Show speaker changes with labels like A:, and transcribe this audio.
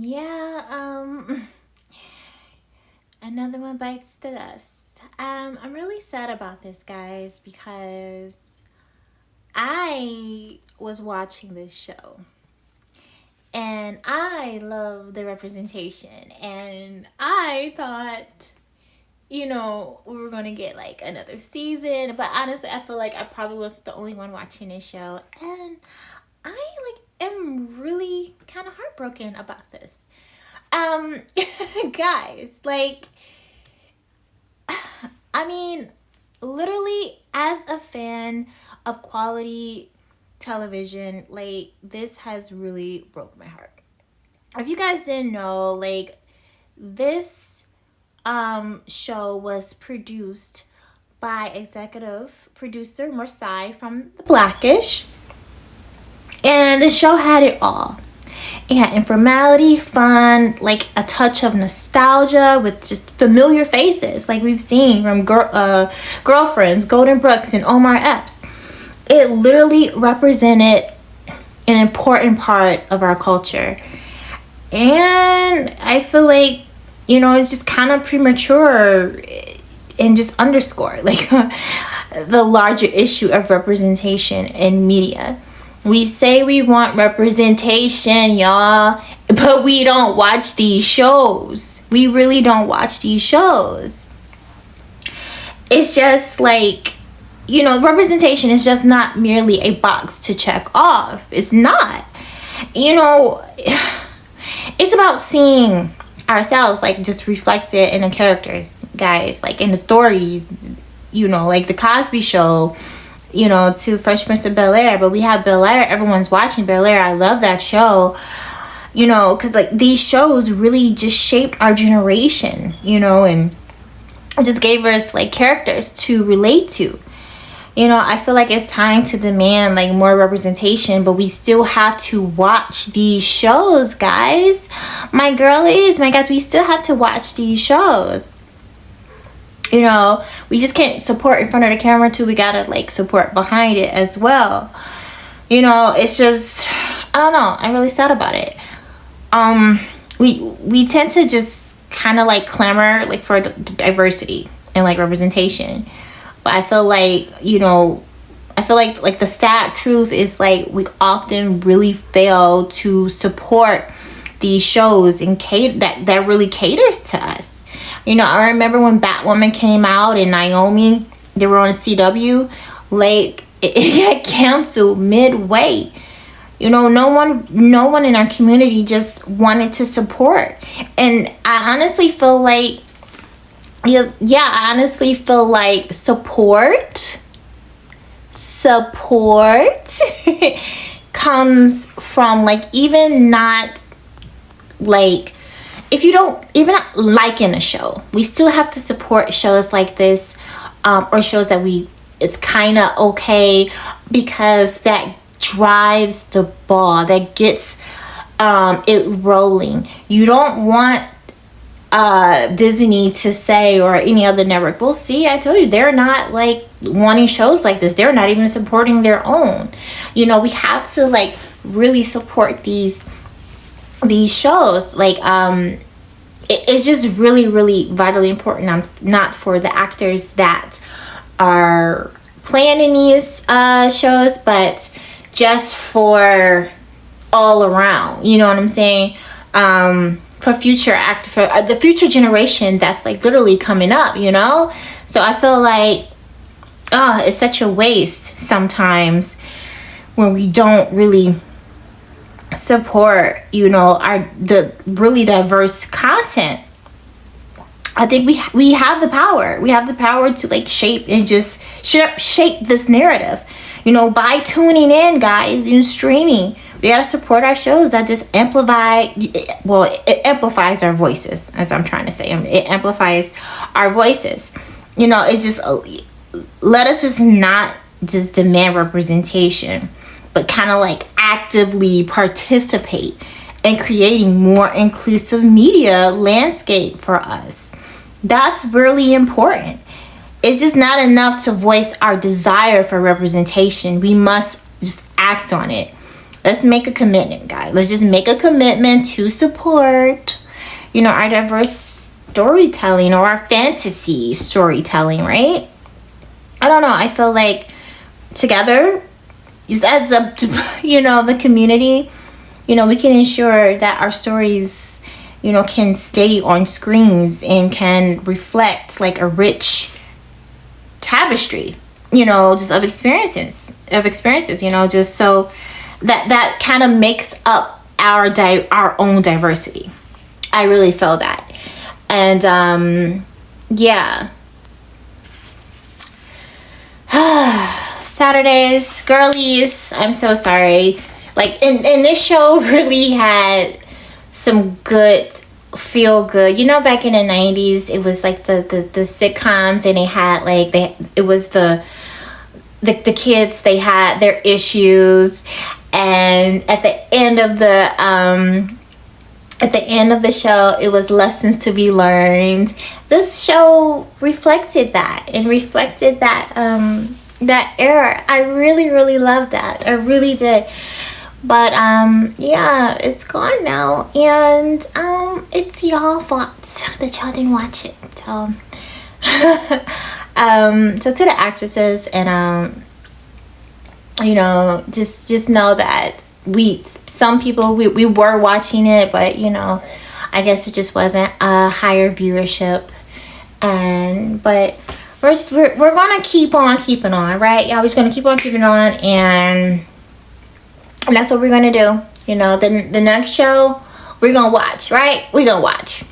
A: Yeah, another one bites the dust. I'm really sad about this, guys, because I was watching this show and I love the representation, and I thought, we were gonna get like another season, but honestly, I feel like I probably was the only one watching this show, and I am really kind of heartbroken about this. Um, guys, I mean, literally, as a fan of quality television, this has really broke my heart. If you guys didn't know, this show was produced by executive producer Marseille from The Blackish, and the show had it all. It had informality, fun, like a touch of nostalgia with just familiar faces, like we've seen from Girlfriends, Golden Brooks, and Omar Epps. It literally represented an important part of our culture. And I feel like, it's just kind of premature and just underscore like the larger issue of representation in media. We say we want representation, y'all, but we don't watch these shows. We really don't watch these shows. It's just representation is just not merely a box to check off. It's not. It's about seeing ourselves just reflected in the characters, guys, like in the stories, like the Cosby Show, to Fresh Prince of Bel-Air. But we have Bel-Air. Everyone's watching Bel-Air. I love that show, because these shows really just shaped our generation, and just gave us characters to relate to. I feel like it's time to demand more representation, but we still have to watch these shows, guys. My guys, we still have to watch these shows. We just can't support in front of the camera too. We gotta support behind it as well. It's just, I don't know. I'm really sad about it. We tend to just kind of clamor for diversity and representation. But I feel like the sad truth is we often really fail to support these shows and that really caters to us. I remember when Batwoman came out and Naomi, they were on a CW, it got canceled midway. No one in our community just wanted to support. And I honestly feel like I honestly feel like support comes from even not if you don't even not liking a show, we still have to support shows like this, or shows that it's kind of okay, because that drives the ball, that gets it rolling. You don't want Disney to say, or any other network, well, see, I told you, they're not wanting shows like this. They're not even supporting their own. We have to really support these shows. It's just really, really vitally important, not for the actors that are playing in these shows, but just for all around. You know what I'm saying? For the future generation that's literally coming up. So I feel it's such a waste sometimes when we don't really support the really diverse content. I think we have the power. We have the power to shape and just shape this narrative, by tuning in, guys, streaming. We gotta support our shows that just it amplifies our voices, as I'm trying to say. It amplifies our voices. It just, let us just not just demand representation, but kind of actively participate in creating more inclusive media landscape for us. That's really important. It's just not enough to voice our desire for representation. We must just act on it. let's make a commitment, guys. Let's just make a commitment to support, you know, our diverse storytelling or our fantasy storytelling, right? I don't know. I feel like together, just as a, you know, the community, you know, we can ensure that our stories, you know, can stay on screens and can reflect like a rich tapestry, you know, just of experiences, you know, just so that kind of makes up our own diversity. I really feel that. And yeah. Saturdays, girlies, I'm so sorry. Like, and this show really had some good feel good, you know, back in the 90s it was like the sitcoms, and they had like it was the kids, they had their issues, and at the end of the show it was lessons to be learned. This show reflected that, and reflected that that era. I really loved that. I really did. But yeah, it's gone now, and it's y'all fault that y'all didn't watch it. So so to the actresses, and you know, just know that some people we were watching it, but you know, I guess it just wasn't a higher viewership. But we're gonna keep on keeping on, right? Yeah, we're just gonna keep on keeping on, and that's what we're gonna do. You know, the next show we're gonna watch, right? We're gonna watch.